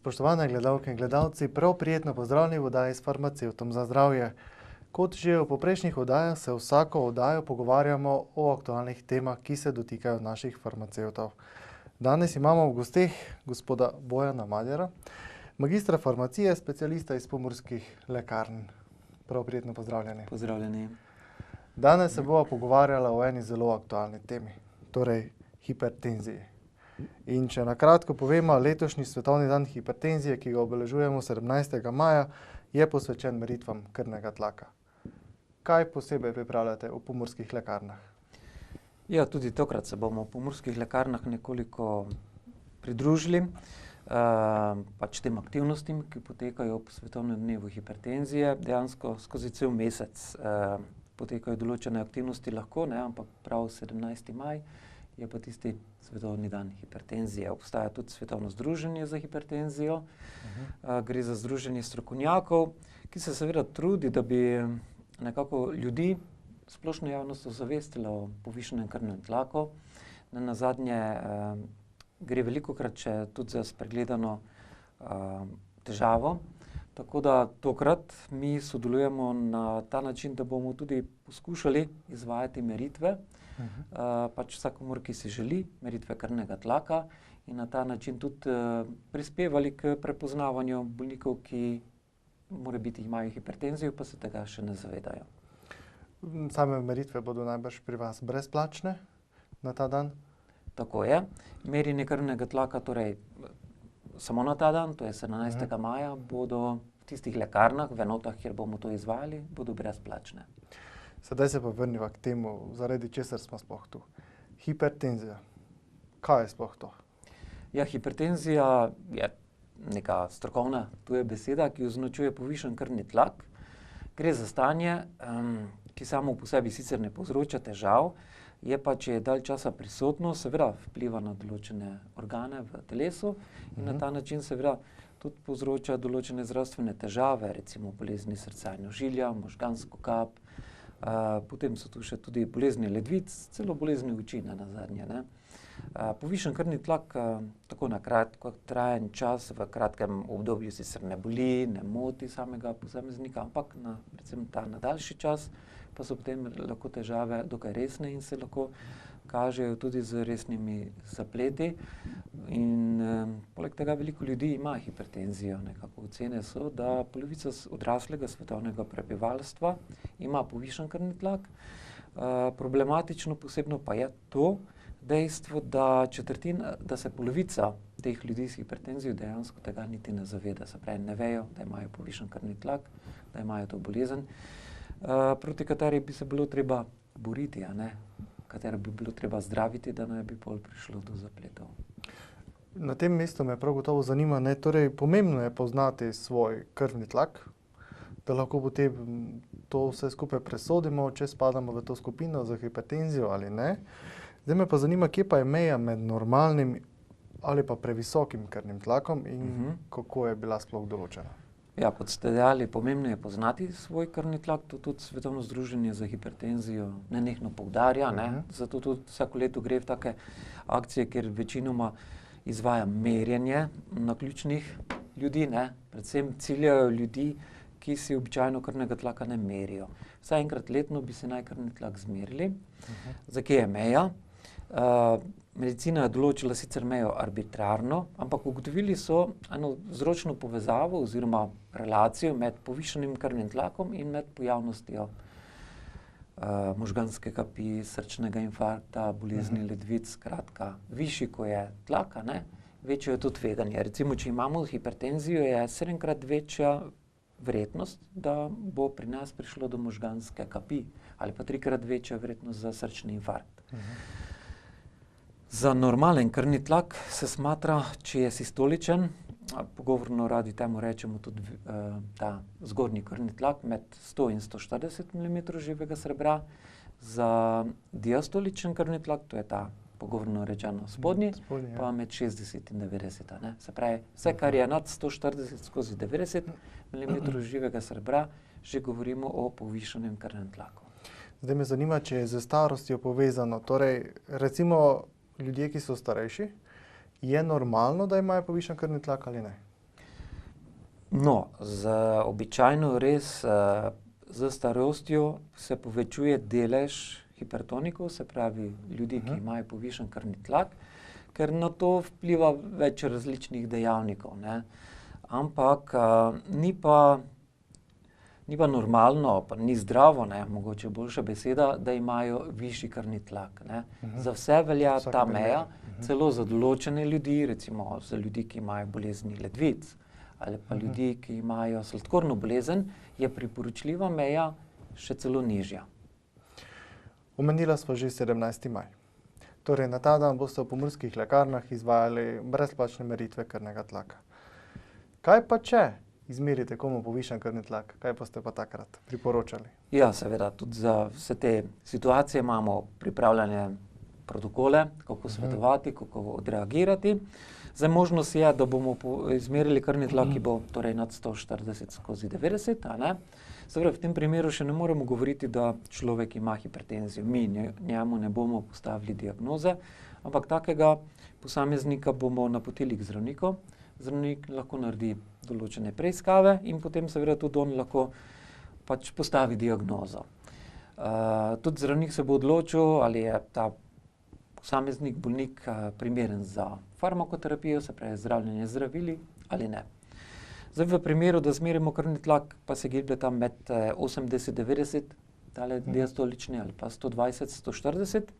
Spoštovane gledalke in gledalci, prav prijetno pozdravljeni v oddaji s farmacevtom za zdravje. Kot že v poprejšnjih oddajah se vsako oddajo pogovarjamo o aktualnih temah, ki se dotikajo naših farmacevtov. Danes imamo v gosteh gospoda Bojana Madjara, magistra farmacije, specialista iz Pomurskih lekarn. Prav prijetno pozdravljeni. Pozdravljeni. Danes se bova pogovarjala o eni zelo aktualni temi, torej hipertenziji. In če na kratko povemo, letošnji svetovni dan hipertenzije, ki ga obeležujemo 17. maja, je posvečen meritvam krvnega tlaka. Kaj posebej pripravljate v Pomurskih lekarnah? Ja, tudi tokrat se bomo v Pomurskih lekarnah nekoliko pridružili pač tem aktivnostim, ki potekajo po svetovnem dnevu hipertenzije. Dejansko skozi cel mesec potekajo določene aktivnosti lahko, ampak prav 17. maj je pa tisti svetovni dan hipertenzije. Obstaja tudi Svetovno združenje za hipertenzijo. Gre za združenje strokovnjakov, ki se seveda trudi, da bi nekako ljudi, splošno javnost ozavestila o povišanem krvnem tlaku. Nenazadnje gre velikokrat še tudi za spregledano težavo. Tako da tokrat mi sodelujemo na ta način, da bomo tudi poskušali izvajati meritve, pač vsakomur, ki si želi meritve krvnega tlaka, in na ta način tudi prispevali k prepoznavanju bolnikov, ki morebiti imajo hipertenzijo, pa se tega še ne zavedajo. Same meritve bodo najbrž pri vas brezplačne na ta dan? Tako je. Merjenje krvnega tlaka, torej samo na ta dan, to je 17. maja, bodo v tistih lekarnah, v enotah, kjer bomo to izvajali, bodo brezplačne. Sedaj se pa vrniva k temu, zaradi česar smo sploh tu. Hipertenzija. Kaj je sploh to? Ja, hipertenzija je neka strokovna tuja beseda, ki označuje povišan krvni tlak. Gre za stanje, ki samo po sebi sicer ne povzroča težav, je pa, če je dalj časa prisotno, seveda vpliva na določene organe v telesu in na ta način seveda tudi povzroča določene zdravstvene težave, recimo bolezni srca in ožilja, možgansko kap, potem so tu še tudi bolezni ledvic, celo bolezni oči nenazadnje. Povišan krvni tlak tako na kratkotrajen čas, v kratkem obdobju sicer ne boli, ne moti samega posameznika, ampak predvsem na daljši čas pa so potem lahko težave dokaj resne in se lahko kažejo tudi z resnimi zapleti. In poleg tega veliko ljudi ima hipertenzijo. Nekako ocene so, da polovica odraslega svetovnega prebivalstva ima povišan krvni tlak. Problematično posebno pa je to dejstvo, da se polovica teh ljudi s hipertenzijo dejansko tega niti ne zaveda. Se pravi, ne vejo, da imajo povišan krvni tlak, da imajo to bolezen, proti kateri bi se bilo treba boriti, katero bi bilo treba zdraviti, da ne bi pol prišlo do zapletov. Na tem mestu me prav gotovo zanima, torej pomembno je poznati svoj krvni tlak, da lahko potem to vse skupaj presodimo, če spadamo v to skupino za hipertenzijo ali ne. Zdaj me pa zanima, kje pa je meja med normalnim ali pa previsokim krvnim tlakom in kako je bila sploh določena. Ja, kot ste dejali, pomembno je poznati svoj krvni tlak, to tudi Svetovno združenje za hipertenzijo nenehno poudarja, zato tudi vsako leto gre v take akcije, kjer večinoma izvaja merjenje naključnih ljudi, predvsem ciljajo ljudi, ki si običajno krvnega tlaka ne merijo. Vsaj enkrat letno bi se naj krvni tlak zmerili. Za kje je meja? Medicina je določila sicer mejo arbitrarno, ampak ugotovili so eno vzročno povezavo oziroma relacijo med povišanim krvnim tlakom in med pojavnostjo možganske kapi, srčnega infarkta, bolezni ledvic. Skratka, višji, ko je tlak, večje je to tveganje. Recimo, če imamo hipertenzijo, je 7-krat večja verjetnost, da bo pri nas prišlo do možganske kapi, ali pa 3-krat večja verjetnost za srčni infarkt. Za normalen krvni tlak se smatra, če je sistoličen, pogovorno radi temu rečemo tudi ta zgornji krvni tlak med 100 in 140 mm živega srebra. Za diastoličen krvni tlak, to je ta pogovorno rečeno spodnji, pa med 60 in 90. Se pravi, vse, kar je nad 140/90 mm živega srebra, že govorimo o povišanem krvnem tlaku. Zdaj me zanima, če je z starostjo povezano, torej recimo ljudje, ki so starejši, je normalno, da imajo povišan krvni tlak ali ne? No, običajno res z starostjo se povečuje delež hipertonikov, se pravi ljudi, ki imajo povišen krvni tlak, ker na to vpliva več različnih dejavnikov, ne. Ampak ni pa normalno, pa ni zdravo, ne, mogoče boljša beseda, da imajo višji krvni tlak, ne. Za vse velja ta meja, celo za določene ljudi, recimo za ljudi, ki imajo bolezni ledvic, ali pa ljudi, ki imajo sladkorno bolezen, je priporočljiva meja še celo nižja. Omenila sva že 17. maj. Torej, na ta dan boste v pomurskih lekarnah izvajali brezplačne meritve krvnega tlaka. Kaj pa če izmerite komu povišen krvni tlak? Kaj boste pa takrat priporočali? Ja, seveda, tudi za vse te situacije imamo pripravljene protokole, kako svetovati, kako odreagirati. Zdaj, možnost je, da bomo izmerili krvni tlak, ki bo torej nad 140/90, a ne. Seveda, v tem primeru še ne moremo govoriti, da človek ima hipertenzijo. Mi njemu ne bomo postavili diagnoze, ampak takega posameznika bomo napotili k zdravniku. Zdravnik lahko naredi določene preiskave in potem seveda tudi on lahko pač postavi diagnozo. Tudi zdravnik se bo odločil, ali je ta posameznik, bolnik primeren za farmakoterapijo, se pravi zdravljenje z zdravili ali ne. Zdaj, v primeru, da zmerimo krvni tlak, pa se giblje tam med 80-90, tale diastolični, ali pa 120-140,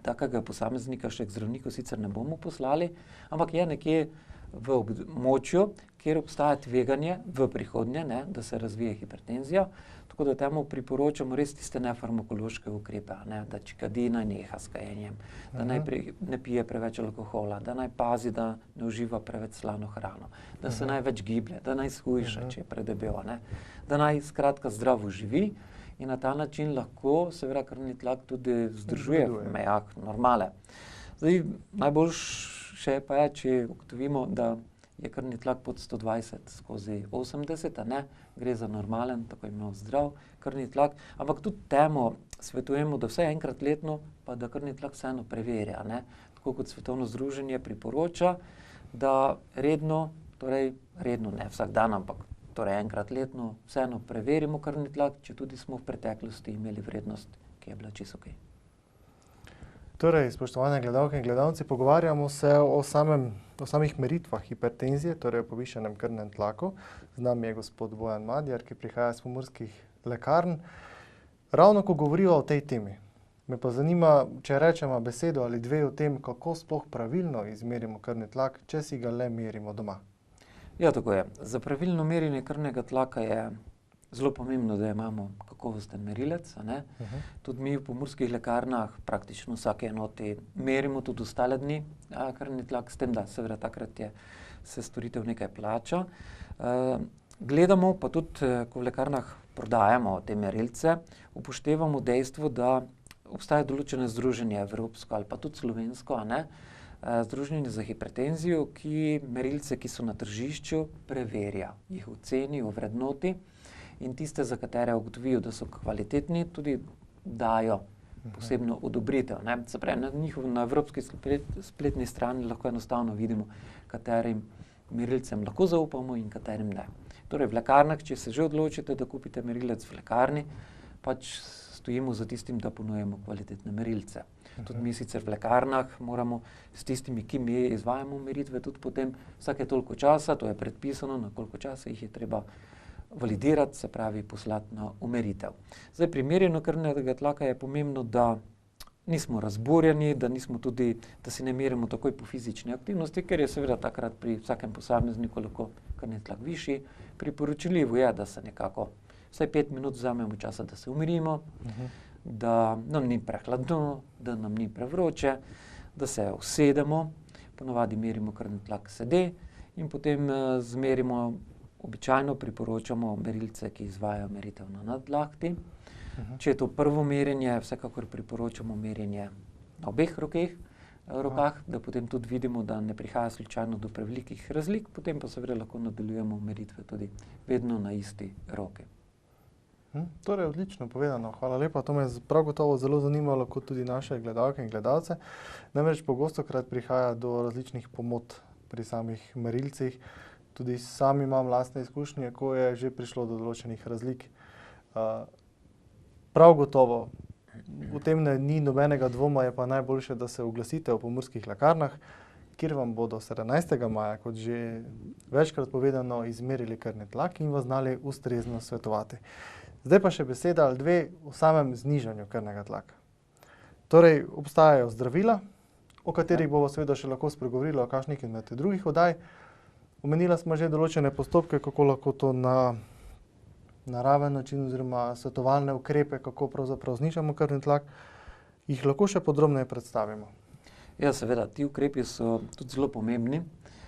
takega posameznika še k zdravniku sicer ne bomo poslali, ampak je nekje v območju, kjer obstaja tveganje v prihodnje, ne, da se razvije hipertenzija, tako da temu priporočamo res tiste nefarmakološke ukrepe, ne, da če kadi, naj neha s kajenjem, da naj ne pije preveč alkohola, da naj pazi, da ne uživa preveč slano hrano, da se naj več giblje, da naj shujša, če je predebel, ne, da naj skratka zdravo živi in na ta način lahko seveda krvni tlak tudi vzdržuje v mejah normale. Zdaj, najboljše pa je, če ugotovimo, da je krvni tlak pod 120/80, a ne, gre za normalen, tako imenovan zdrav krvni tlak, ampak tudi temu svetujemo, da vsaj enkrat letno pa da krvni tlak vseeno preverja, ne, tako kot Svetovno združenje priporoča, da redno, torej redno, ne vsak dan, ampak torej enkrat letno vseeno preverimo krvni tlak, če tudi smo v preteklosti imeli vrednost, ki je bila čisto okej. Torej, spoštovane gledalke in gledalci, pogovarjamo se o samih meritvah hipertenzije, torej o povišenem krvnem tlaku. Z nami je gospod Bojan Madjar, ki prihaja iz pomurskih lekarn. Ravno ko govoriva o tej temi, me pa zanima, če rečemo besedo ali dve o tem, kako sploh pravilno izmerimo krvni tlak, če si ga le merimo doma. Ja, tako je. Za pravilno merjenje krvnega tlaka je zelo pomembno, da imamo kakovosten merilec, a ne. Tudi mi v pomurskih lekarnah praktično vsake enoti merimo tudi ostale dni krvni tlak, s tem, da seveda takrat se storitev nekaj plača. Gledamo pa tudi, ko v lekarnah prodajamo te merilce, upoštevamo dejstvo, da obstaja določene združenje, evropsko ali pa tudi slovensko, a ne, Združenje za hipertenzijo, ki merilce, ki so na tržišču, preverja, jih oceni, ovrednoti in tiste, za katere ugotovijo, da so kvalitetni, tudi dajo posebno odobritev, ne. Se pravi, na evropski spletni strani lahko enostavno vidimo, katerim merilcem lahko zaupamo in katerim ne. Torej, v lekarnah, če se že odločite, da kupite merilec v lekarni, pač stojimo za tistim, da ponujemo kvalitetne merilce. Tudi mi sicer v lekarnah moramo s tistimi, ki mi izvajamo meritve, tudi potem vsake toliko časa, to je predpisano, na koliko časa jih je treba validirati, se pravi poslati na umeritev. Zdaj, pri merjenju krvnega tlaka je pomembno, da nismo razburjeni, da si ne merimo takoj po fizični aktivnosti, ker je seveda takrat pri vsakem posamezniku lahko krvni tlak višji. Priporočljivo je, da se nekako vsaj 5 minut vzamemo časa, da se umirimo, da nam ni prehladno, da nam ni prevroče, da se usedemo, ponavadi merimo krvni tlak sede in potem zmerimo, običajno priporočamo merilce, ki izvajajo meritev na nadlahti. Če je to prvo merjenje, vsekakor priporočamo merjenje na obeh rokah, da potem tudi vidimo, da ne prihaja slučajno do prevelikih razlik, potem pa seveda lahko nadaljujemo meritve tudi vedno na isti roki. Torej, odlično povedano, hvala lepa. To me je prav gotovo zelo zanimalo, kot tudi naše gledalke in gledalce. Namreč pogostokrat prihaja do različnih pomot pri samih merilcih. Tudi sam imam lastne izkušnje, ko je že prišlo do določenih razlik. Prav gotovo, v tem ni nobenega dvoma, je pa najboljše, da se oglasite v Pomurskih lekarnah, kjer vam bodo 17. maja, kot že večkrat povedano, izmerili krvni tlak in vas znali ustrezno svetovati. Zdaj pa še beseda ali dve o samem znižanju krvnega tlaka. Torej, obstajajo zdravila, o katerih bomo seveda še lahko spregovorili, o kakšnih imate drugih oddaj. Omenila smo že določene postopke, kako lahko to na naraven način oziroma svetovalne ukrepe, kako pravzaprav znižamo krvni tlak, jih lahko še podrobneje predstavimo. Ja, seveda, ti ukrepi so tudi zelo pomembni,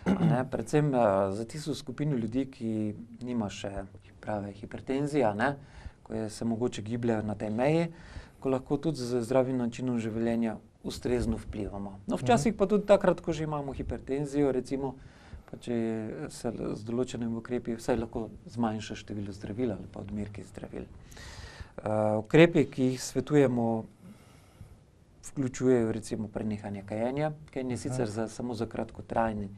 ne, predvsem za tisto skupino ljudi, ki nima še prave hipertenzije, ne, ko se mogoče gibljejo na tej meji, ko lahko tudi z zdravim načinom življenja ustrezno vplivamo. No, včasih pa tudi takrat, ko že imamo hipertenzijo, recimo, pa če se z določenimi ukrepi vsaj lahko zmanjša število zdravil ali pa odmerki zdravil. Ukrepi, ki jih svetujemo, vključujejo recimo prenehanje kajenja. Kajenje sicer samo za kratkotrajno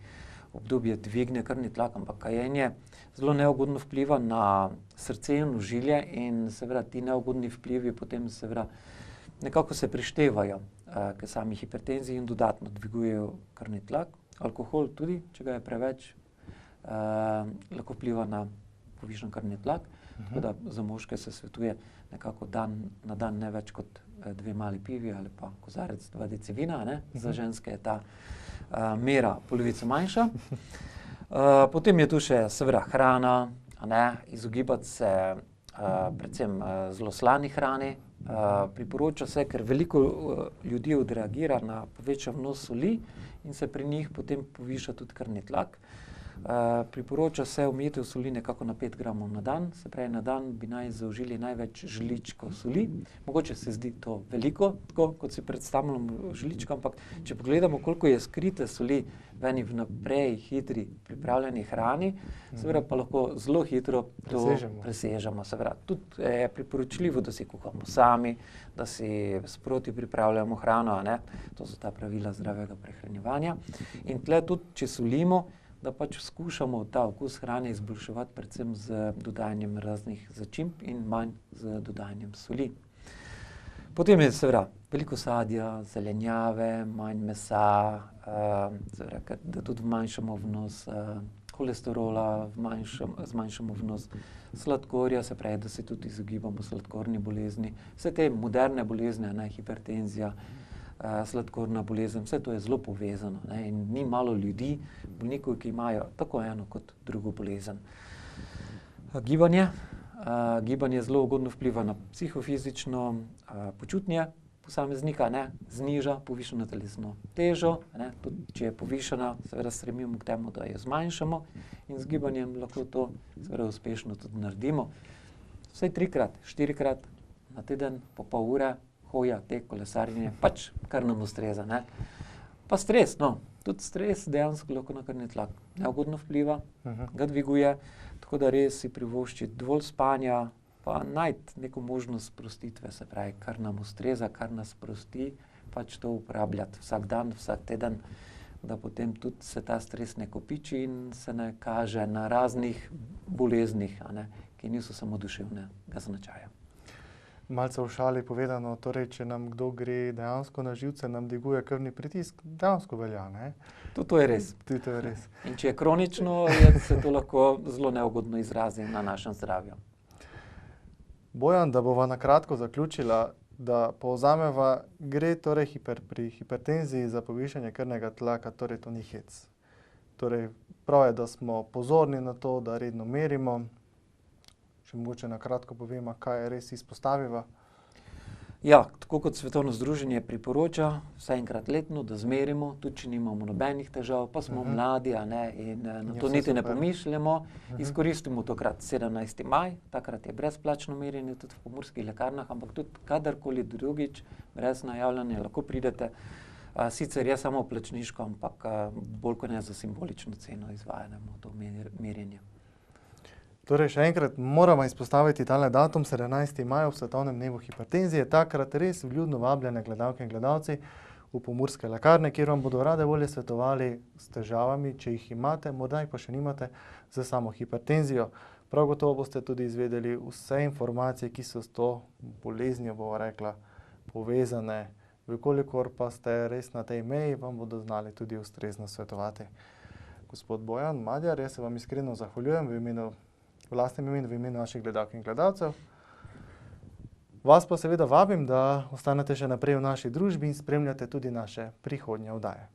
obdobje dvigne krvni tlak, ampak kajenje zelo neugodno vpliva na srce in ožilje in seveda ti neugodni vplivi potem seveda nekako se prištevajo k sami hipertenziji in dodatno dvigujejo krvni tlak. Alkohol tudi, če ga je preveč, lahko vpliva na povišan krvni tlak, tako da za moške se svetuje nekako na dan ne več kot 2 mali pivi ali pa kozarec 2 deci vina, ne? Za ženske je ta mera polovico manjša. Potem je tu še seveda hrana, ne? Izogibati se predvsem zelo slani hrani. Priporoča se, ker veliko ljudi odreagira na povečan vnos soli in se pri njih potem poviša tudi krvni tlak. Priporoča se omejitev soli nekako na 5 gramov na dan, se pravi na dan bi naj zaužili največ žličkov soli. Mogoče se zdi to veliko, tako kot si predstavljamo žlička, ampak če pogledamo, koliko je skrite soli v eni vnaprej hitri pripravljeni hrani, seveda pa lahko zelo hitro to presežemo. Seveda tudi je priporočljivo, da si kuhamo sami, da si sproti pripravljamo hrano, ne? To so ta pravila zdravega prehranjevanja. In tle tudi, če solimo, da pač skušamo ta okus hrane izboljševati predvsem z dodajanjem raznih začimb in manj z dodajanjem soli. Potem je seveda veliko sadja, zelenjave, manj mesa, seveda, da tudi zmanjšamo vnos holesterola, zmanjšamo vnos sladkorja, se pravi, da se tudi izogibamo sladkorni bolezni. Vse te moderne bolezni, ne, hipertenzija, sladkorna bolezen, vse to je zelo povezano, ne, in ni malo ljudi, bolnikov, ki imajo tako eno kot drugo bolezen. Gibanje zelo ugodno vpliva na psihofizično počutje posameznika, ne, zniža povišano telesno težo, ne, tudi če je povišana, seveda stremimo k temu, da jo zmanjšamo in z gibanjem lahko to seveda uspešno tudi naredimo. Vsaj 3-krat, 4-krat na teden, po pol ure, hoja, tek, kolesarjenje, pač kar nam ustreza, ne. Pa stres, no, tudi stres dejansko lahko na krvni tlak neugodno vpliva, ga dviguje, tako da res si privoščiti dovolj spanja, pa najti neko možnost sprostitve, se pravi, kar nam ustreza, kar nas sprosti, pač to uporabljati vsak dan, vsak teden, da potem tudi se ta stres ne kopiči in se ne kaže na raznih boleznih, a ne, ki niso samo duševnega značaja. Malce v šali povedano, torej, če nam kdo gre dejansko na živce, nam dviguje krvni pritisk, dejansko velja, ne? To je res. To je res. In če je kronično, se to lahko zelo neugodno izrazi na našem zdravju. Bojan, da bova na kratko zaključila, da povzameva, gre torej pri hipertenziji za povišanje krvnega tlaka, torej to ni hec. Torej, prav je, da smo pozorni na to, da redno merimo. Če mogoče na kratko povemo, kaj res izpostaviva. Ja, tako kot Svetovno združenje priporoča, vsaj enkrat letno, da zmerimo, tudi če nimamo nobenih težav, pa smo mladi, a ne, in na to niti ne pomišljamo. Izkoristimo tokrat 17. maj, takrat je brezplačno merjenje tudi v Pomurskih lekarnah, ampak tudi kadarkoli drugič, brez najavljanja, lahko pridete. Sicer je samo plačniško, ampak bolj kot ne za simbolično ceno izvajamo to merjenje. Torej, še enkrat moramo izpostaviti tale datum, 17. maj, v Svetovnem dnevu hipertenzije. Takrat res vljudno vabljene gledalke in gledalci, v Pomurske lekarne, kjer vam bodo rade volje svetovali s težavami, če jih imate, morda jih pa še nimate, za samo hipertenzijo. Prav gotovo boste tudi izvedeli vse informacije, ki so s to boleznijo, bova rekla, povezane. Vkolikor pa ste res na tej meji, vam bodo znali tudi ustrezno svetovati. Gospod Bojan Madjar, jaz se vam iskreno zahvaljujem v lastnem imenu, v imenu naših gledalk in gledalcev. Vas pa seveda vabim, da ostanete še naprej v naši družbi in spremljate tudi naše prihodnje oddaje.